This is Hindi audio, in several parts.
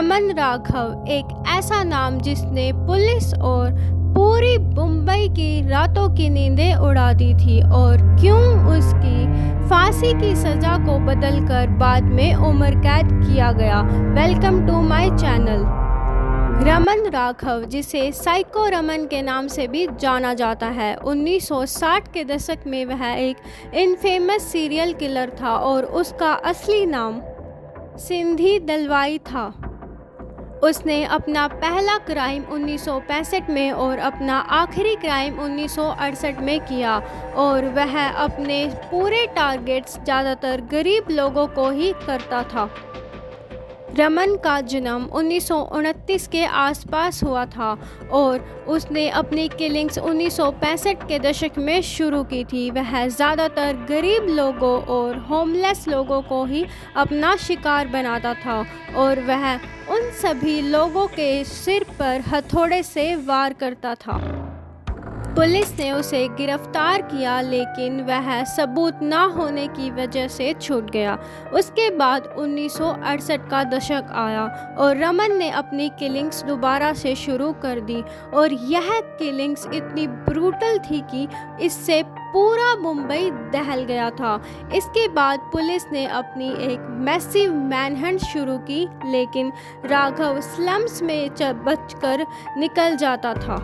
रमन राघव एक ऐसा नाम जिसने पुलिस और पूरी मुंबई की रातों की नींदें उड़ा दी थी, और क्यों उसकी फांसी की सज़ा को बदलकर बाद में उम्र कैद किया गया। Welcome to my channel. Raman Raghav, जिसे साइको रमन के नाम से भी जाना जाता है, 1960 के दशक में वह एक इनफेमस सीरियल किलर था और उसका असली नाम सिंधी दलवाई था। उसने अपना पहला क्राइम 1965 में और अपना आखिरी क्राइम 1968 में किया, और वह अपने पूरे टारगेट्स ज़्यादातर गरीब लोगों को ही करता था। रमन का जन्म 1929 के आसपास हुआ था और उसने अपनी किलिंग्स 1965 के दशक में शुरू की थी। वह ज़्यादातर गरीब लोगों और होमलेस लोगों को ही अपना शिकार बनाता था, और वह उन सभी लोगों के सिर पर हथौड़े से वार करता था। पुलिस ने उसे गिरफ्तार किया, लेकिन वह सबूत न होने की वजह से छूट गया। उसके बाद 1968 का दशक आया और रमन ने अपनी किलिंग्स दोबारा से शुरू कर दी, और यह किलिंग्स इतनी ब्रूटल थी कि इससे पूरा मुंबई दहल गया था। इसके बाद पुलिस ने अपनी एक मैसिव मैनहंट शुरू की, लेकिन राघव स्लम्स में बचकर निकल जाता था।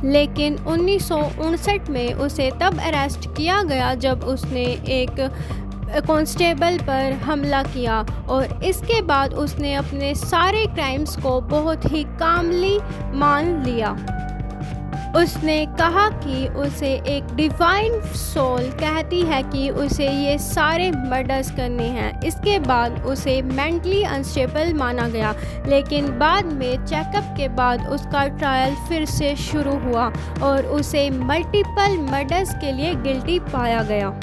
लेकिन 1959 में उसे तब अरेस्ट किया गया जब उसने एक कांस्टेबल पर हमला किया, और इसके बाद उसने अपने सारे क्राइम्स को बहुत ही कामली मान लिया। उसने कहा कि उसे एक डिवाइन सोल कहती है कि उसे ये सारे मर्डर्स करने हैं। इसके बाद उसे मेंटली अनस्टेबल माना गया, लेकिन बाद में चेकअप के बाद उसका ट्रायल फिर से शुरू हुआ और उसे मल्टीपल मर्डर्स के लिए गिल्टी पाया गया।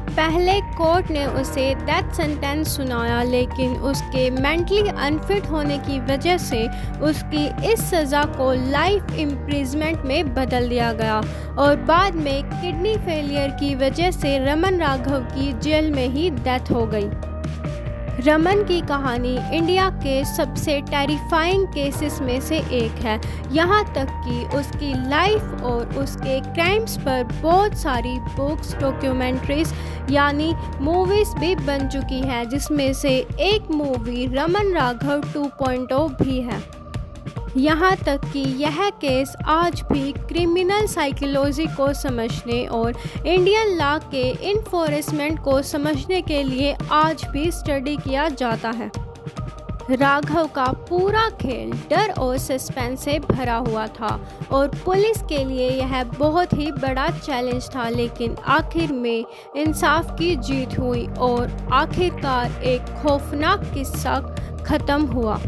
पहले कोर्ट ने उसे डेथ सेंटेंस सुनाया, लेकिन उसके मेंटली अनफिट होने की वजह से उसकी इस सज़ा को लाइफ इम्प्रिजमेंट में बदल दिया गया, और बाद में किडनी फेलियर की वजह से रमन राघव की जेल में ही डेथ हो गई। रमन की कहानी इंडिया के सबसे टेरिफाइंग केसेस में से एक है, यहाँ तक कि उसकी लाइफ और उसके क्राइम्स पर बहुत सारी बुक्स, डॉक्यूमेंट्रीज यानी मूवीज़ भी बन चुकी हैं, जिसमें से एक मूवी रमन राघव 2.0 भी है। यहाँ तक कि यह केस आज भी क्रिमिनल साइकोलॉजी को समझने और इंडियन लॉ के इन्फोर्समेंट को समझने के लिए आज भी स्टडी किया जाता है। राघव का पूरा खेल डर और सस्पेंस से भरा हुआ था, और पुलिस के लिए यह बहुत ही बड़ा चैलेंज था, लेकिन आखिर में इंसाफ की जीत हुई और आखिरकार एक खौफनाक किस्सा खत्म हुआ।